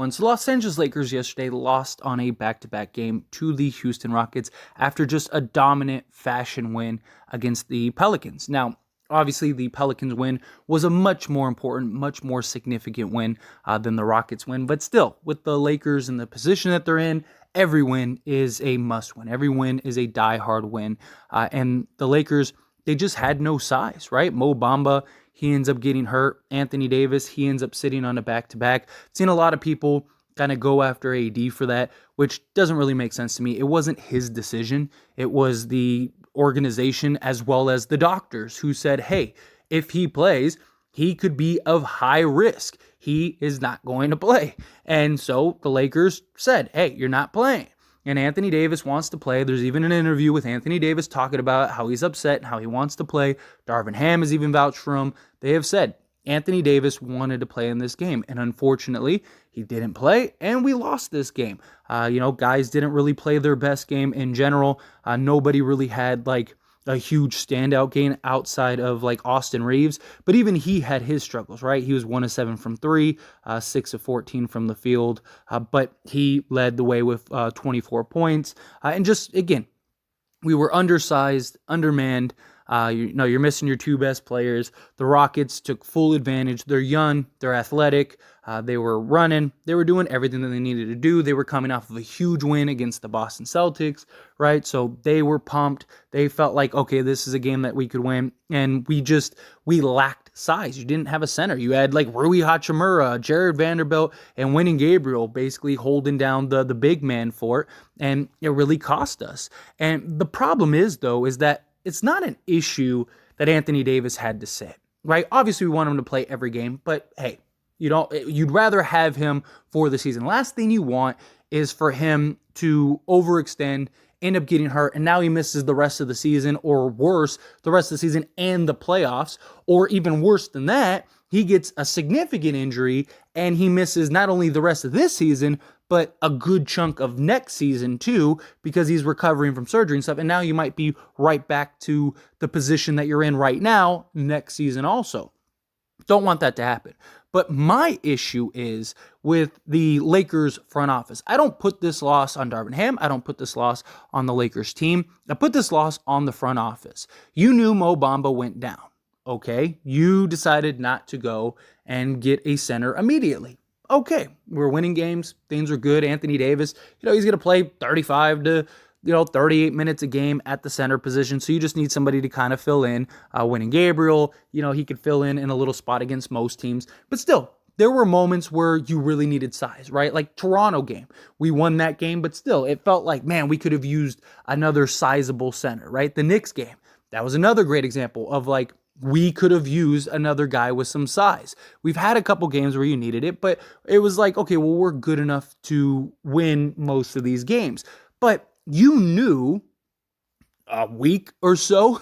one. So Los Angeles Lakers yesterday lost on a back-to-back game to the Houston Rockets after just a dominant fashion win against the Pelicans. Now, obviously, the Pelicans win was a much more important, much more significant win than the Rockets win. But still, with the Lakers in the position that they're in, every win is a must win. Every win is a die-hard win. And the Lakers, they just had no size, right? Mo Bamba, he ends up getting hurt. Anthony Davis, he ends up sitting on a back-to-back. Seen a lot of people kind of go after AD for that, which doesn't really make sense to me. It wasn't his decision. It was the organization as well as the doctors who said, hey, if he plays, he could be of high risk. He is not going to play. And so the Lakers said, hey, you're not playing. And Anthony Davis wants to play. There's even an interview with Anthony Davis talking about how he's upset and how he wants to play. Darvin Ham has even vouched for him. They have said Anthony Davis wanted to play in this game. And unfortunately, he didn't play, and we lost this game. Guys didn't really play their best game in general. Nobody really had like a huge standout game outside of like Austin Reeves, but even he had his struggles, right? He was 1 of 7 from 3, 6 of 14 from the field, but he led the way with 24 points. And just, again, we were undersized, undermanned. You're missing your two best players. The Rockets took full advantage. They're young, they're athletic, they were running, they were doing everything that they needed to do. They were coming off of a huge win against the Boston Celtics, right? So they were pumped. They felt like, okay, this is a game that we could win. And we lacked size. You didn't have a center. You had like Rui Hachimura, Jared Vanderbilt, and Wenyen Gabriel basically holding down the big man fort, and it really cost us. And the problem is, though, is that it's not an issue that Anthony Davis had to sit, right? Obviously, we want him to play every game, but hey, you'd rather have him for the season. Last thing you want is for him to overextend, end up getting hurt, and now he misses the rest of the season, or worse, the rest of the season and the playoffs, or even worse than that, he gets a significant injury and he misses not only the rest of this season, but a good chunk of next season too, because he's recovering from surgery and stuff. And now you might be right back to the position that you're in right now next season also. Don't want that to happen. But my issue is with the Lakers front office. I don't put this loss on Darvin Ham. I don't put this loss on the Lakers team. I put this loss on the front office. You knew Mo Bamba went down. Okay, you decided not to go and get a center immediately. Okay, we're winning games. Things are good. Anthony Davis, he's going to play 35 to 38 minutes a game at the center position. So you just need somebody to kind of fill in. Wenyen Gabriel, he could fill in a little spot against most teams. But still, there were moments where you really needed size, right? Like Toronto game. We won that game, but still, it felt like, man, we could have used another sizable center, right? The Knicks game, that was another great example of like, we could have used another guy with some size. We've had a couple games where you needed it, but it was like, okay, well, we're good enough to win most of these games. But you knew a week or so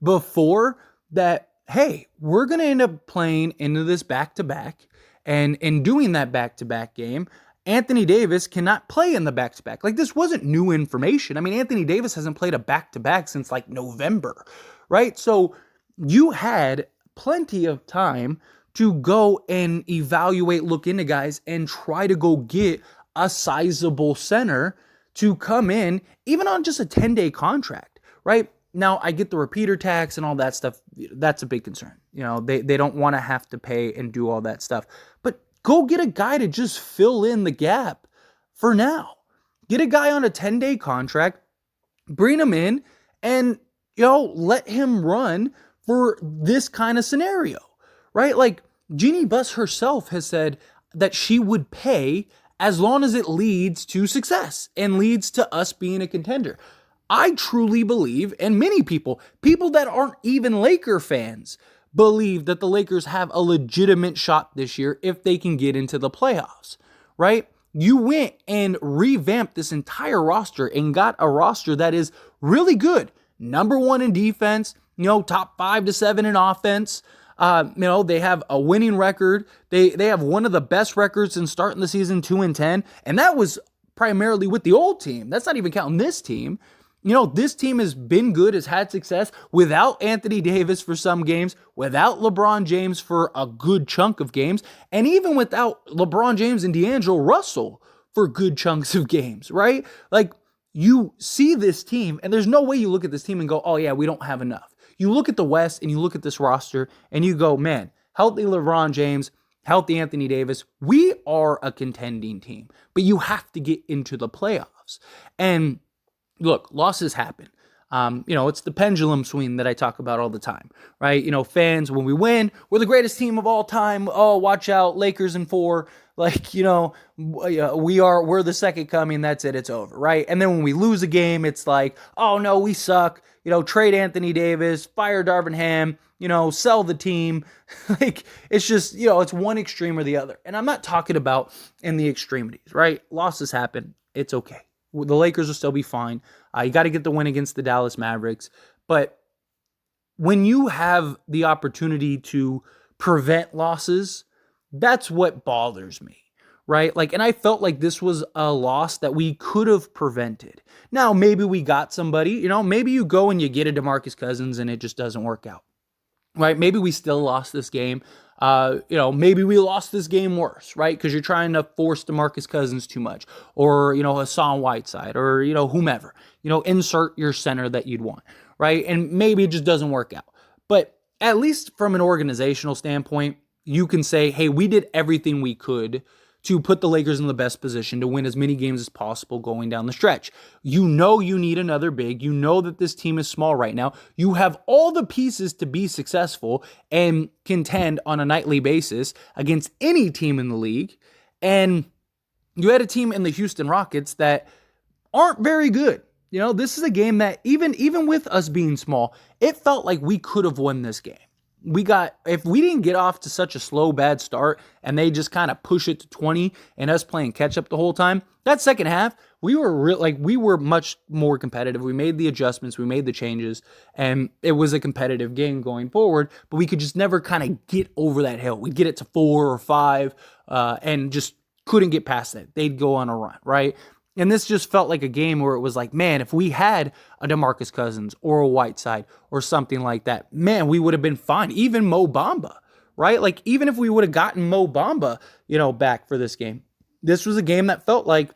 before that, hey, we're going to end up playing into this back-to-back, and in doing that back-to-back game, Anthony Davis cannot play in the back-to-back. Like, this wasn't new information. I mean, Anthony Davis hasn't played a back-to-back since like November, right? So you had plenty of time to go and evaluate, look into guys, and try to go get a sizable center to come in, even on just a 10-day contract, right? Now, I get the repeater tax and all that stuff. That's a big concern. They don't want to have to pay and do all that stuff. But go get a guy to just fill in the gap for now. Get a guy on a 10-day contract, bring him in, and, let him run for this kind of scenario, right? Like, Jeanie Buss herself has said that she would pay as long as it leads to success and leads to us being a contender. I truly believe, and many people that aren't even Laker fans, believe that the Lakers have a legitimate shot this year if they can get into the playoffs, right? You went and revamped this entire roster and got a roster that is really good. Number 1 in defense, top 5 to 7 in offense. They have a winning record. They have one of the best records in starting the season, 2-10. And that was primarily with the old team. That's not even counting this team. This team has been good, has had success without Anthony Davis for some games, without LeBron James for a good chunk of games, and even without LeBron James and D'Angelo Russell for good chunks of games, right? Like, you see this team, and there's no way you look at this team and go, oh yeah, we don't have enough. You look at the West and you look at this roster and you go, man, healthy LeBron James, healthy Anthony Davis, we are a contending team, but you have to get into the playoffs. And look, losses happen. It's the pendulum swing that I talk about all the time, right? Fans, when we win, we're the greatest team of all time. Oh, watch out, Lakers in 4. Like, we're the second coming. That's it. It's over, right? And then when we lose a game, it's like, oh no, we suck. Trade Anthony Davis, fire Darvin Ham, sell the team. Like, it's just, it's one extreme or the other. And I'm not talking about in the extremities, right? Losses happen. It's okay. The Lakers will still be fine. You got to get the win against the Dallas Mavericks. But when you have the opportunity to prevent losses, that's what bothers me, right? And I felt like this was a loss that we could have prevented. Now, maybe we got somebody, maybe you go and you get a DeMarcus Cousins and it just doesn't work out, right? Maybe we still lost this game. Maybe we lost this game worse, right? Because you're trying to force DeMarcus Cousins too much, or, Hassan Whiteside, or, whomever, insert your center that you'd want, right? And maybe it just doesn't work out. But at least from an organizational standpoint, you can say, hey, we did everything we could to put the Lakers in the best position to win as many games as possible going down the stretch. You need another big. You know that this team is small right now. You have all the pieces to be successful and contend on a nightly basis against any team in the league. And you had a team in the Houston Rockets that aren't very good. This is a game that even with us being small, it felt like we could have won this game. If we didn't get off to such a slow, bad start and they just kind of push it to 20 and us playing catch up the whole time, that second half, we were much more competitive. We made the adjustments, we made the changes, and it was a competitive game going forward, but we could just never kind of get over that hill. We'd get it to 4 or 5 and just couldn't get past that. They'd go on a run, right? And this just felt like a game where it was like, man, if we had a DeMarcus Cousins or a Whiteside or something like that, man, we would have been fine. Even Mo Bamba, right? Like, even if we would have gotten Mo Bamba, back for this game, this was a game that felt like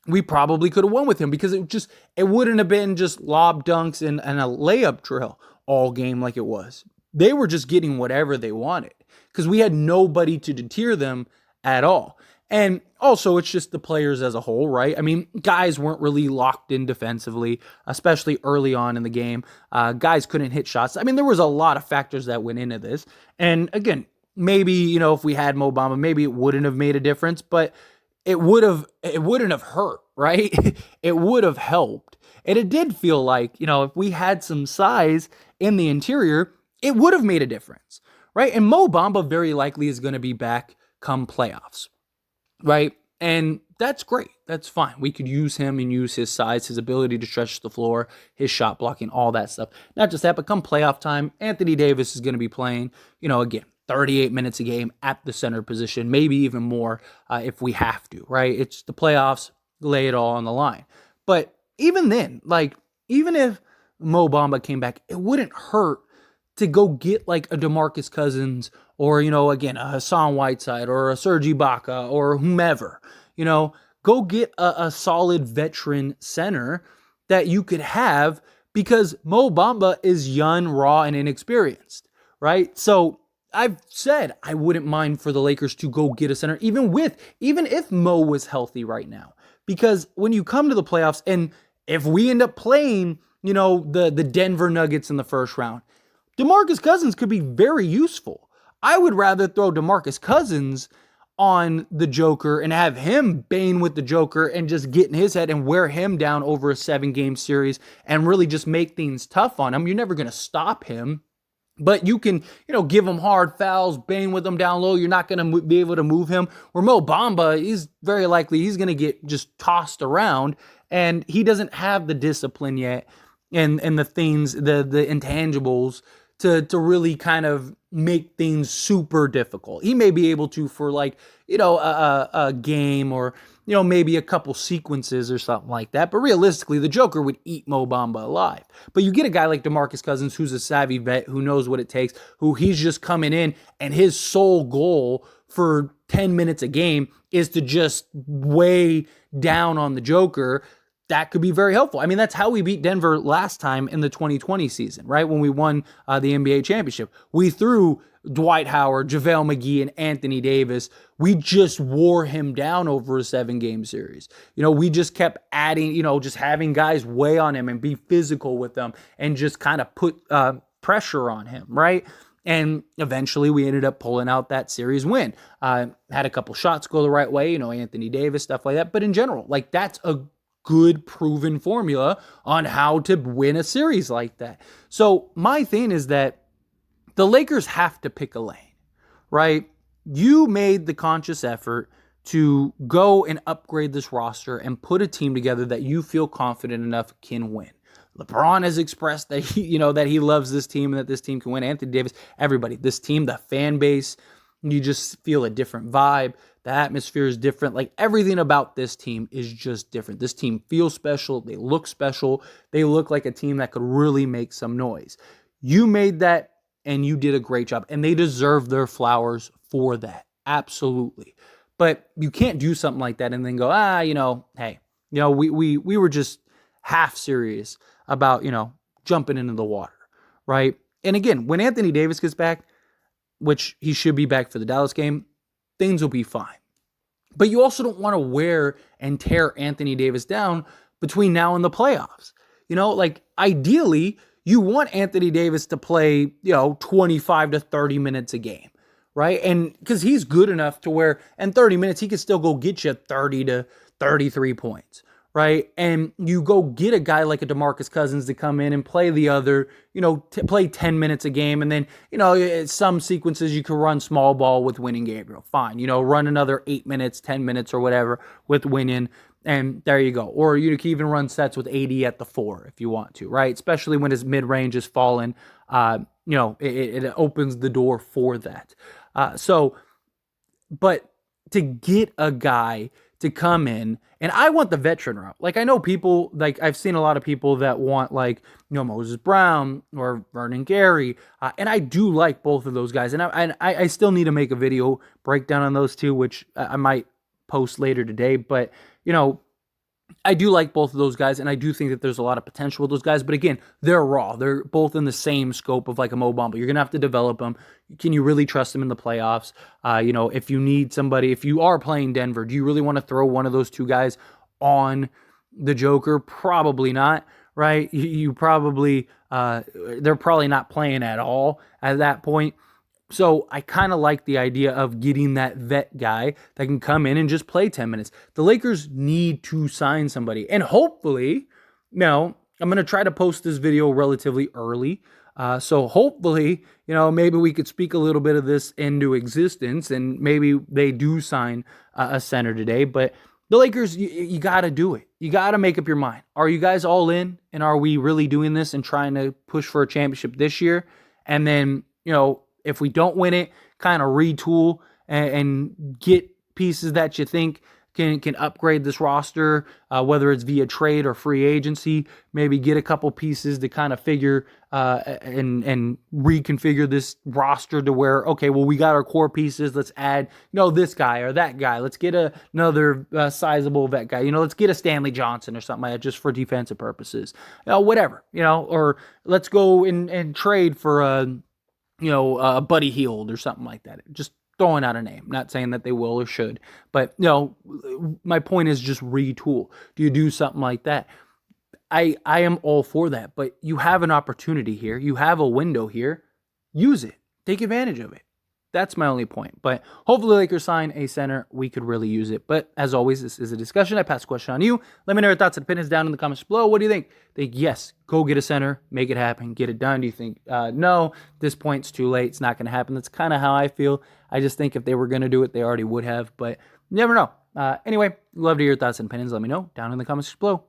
we probably could have won with him because it wouldn't have been just lob dunks and a layup drill all game like it was. They were just getting whatever they wanted because we had nobody to deter them at all. And also, it's just the players as a whole, right? I mean, guys weren't really locked in defensively, especially early on in the game. Guys couldn't hit shots. I mean, there was a lot of factors that went into this. And again, maybe, if we had Mo Bamba, maybe it wouldn't have made a difference, but it wouldn't have hurt, right? It would have helped. And it did feel like, if we had some size in the interior, it would have made a difference, right? And Mo Bamba very likely is going to be back come playoffs. Right? And that's great. That's fine. We could use him and use his size, his ability to stretch the floor, his shot blocking, all that stuff. Not just that, but come playoff time, Anthony Davis is going to be playing, again, 38 minutes a game at the center position, maybe even more if we have to, right? It's the playoffs, lay it all on the line. But even then, even if Mo Bamba came back, it wouldn't hurt to go get a DeMarcus Cousins or, again, a Hassan Whiteside or a Serge Ibaka or whomever, go get a solid veteran center that you could have because Mo Bamba is young, raw, and inexperienced, right? So I've said I wouldn't mind for the Lakers to go get a center, even if Mo was healthy right now, because when you come to the playoffs and if we end up playing, the Denver Nuggets in the first round, DeMarcus Cousins could be very useful. I would rather throw DeMarcus Cousins on the Joker and have him bane with the Joker and just get in his head and wear him down over a 7-game series and really just make things tough on him. You're never going to stop him, but you can, give him hard fouls, bane with him down low. You're not going to be able to move him. Where Mo Bamba, he's going to get just tossed around and he doesn't have the discipline yet and the things, the intangibles to really kind of make things super difficult. He may be able to for like, a game or, maybe a couple sequences or something like that. But realistically, the Joker would eat Mo Bamba alive. But you get a guy like DeMarcus Cousins, who's a savvy vet, who knows what it takes, who he's just coming in, and his sole goal for 10 minutes a game is to just weigh down on the Joker. That could be very helpful. I mean, that's how we beat Denver last time in the 2020 season, right? When we won the NBA championship. We threw Dwight Howard, JaVale McGee, and Anthony Davis. We just wore him down over a 7-game series. We just kept adding, just having guys weigh on him and be physical with them and just kind of put pressure on him, right? And eventually we ended up pulling out that series win. Had a couple shots go the right way, Anthony Davis, stuff like that. But in general, like that's a good proven formula on how to win a series like that. So my thing is that the Lakers have to pick a lane, right? You made the conscious effort to go and upgrade this roster and put a team together that you feel confident enough can win. LeBron has expressed that that he loves this team and that this team can win. Anthony Davis, everybody, this team, the fan base, you just feel a different vibe. The atmosphere is different. Like everything about this team is just different. This team feels special. They look special. They look like a team that could really make some noise. You made that and you did a great job. And they deserve their flowers for that. Absolutely. But you can't do something like that and then go, hey, we were just half serious about, jumping into the water, right? And again, when Anthony Davis gets back, which he should be back for the Dallas game, things will be fine. But you also don't want to wear and tear Anthony Davis down between now and the playoffs. Ideally, you want Anthony Davis to play, 25 to 30 minutes a game, right? And because he's good enough to where in 30 minutes, he can still go get you 30 to 33 points, right? And you go get a guy like a DeMarcus Cousins to come in and play the other, play 10 minutes a game. And then, some sequences you can run small ball with Winning Gabriel. Fine. Run another 8 minutes, 10 minutes or whatever with Winning. And there you go. Or you can even run sets with AD at the 4 if you want to, right? Especially when his mid-range is falling. It opens the door for that. But to get a guy to come in, and I want the veteran route. Like I know people, like I've seen a lot of people that want Moses Brown or Vernon Gary, and I do like both of those guys. And I still need to make a video breakdown on those two, which I might post later today. But I do like both of those guys, and I do think that there's a lot of potential with those guys. But again, they're raw. They're both in the same scope of like a Mo Bamba. You're going to have to develop them. Can you really trust them in the playoffs? If you need somebody, if you are playing Denver, do you really want to throw one of those two guys on the Joker? Probably not, right? You probably, they're probably not playing at all at that point. So I kind of like the idea of getting that vet guy that can come in and just play 10 minutes. The Lakers need to sign somebody. And hopefully, I'm going to try to post this video relatively early. So hopefully, maybe we could speak a little bit of this into existence and maybe they do sign a center today. But the Lakers, you got to do it. You got to make up your mind. Are you guys all in? And are we really doing this and trying to push for a championship this year? And then, if we don't win it, kind of retool and get pieces that you think can upgrade this roster, whether it's via trade or free agency. Maybe get a couple pieces to kind of figure and reconfigure this roster to where, okay, well, we got our core pieces. Let's add, this guy or that guy. Let's get another sizable vet guy. Let's get a Stanley Johnson or something like that just for defensive purposes. Whatever, or let's go and trade for Buddy Hield or something like that. Just throwing out a name. Not saying that they will or should, but my point is just retool. Do you do something like that? I am all for that, but you have an opportunity here. You have a window here. Use it. Take advantage of it. That's my only point. But hopefully Lakers sign a center. We could really use it. But as always, this is a discussion. I pass the question on you. Let me know your thoughts and opinions down in the comments below. What do you think? Think yes, go get a center, make it happen, get it done. Do you think no, this point's too late, it's not going to happen? That's kind of how I feel. I just think if they were going to do it, they already would have. But you never know. Anyway, love to hear your thoughts and opinions. Let me know down in the comments below.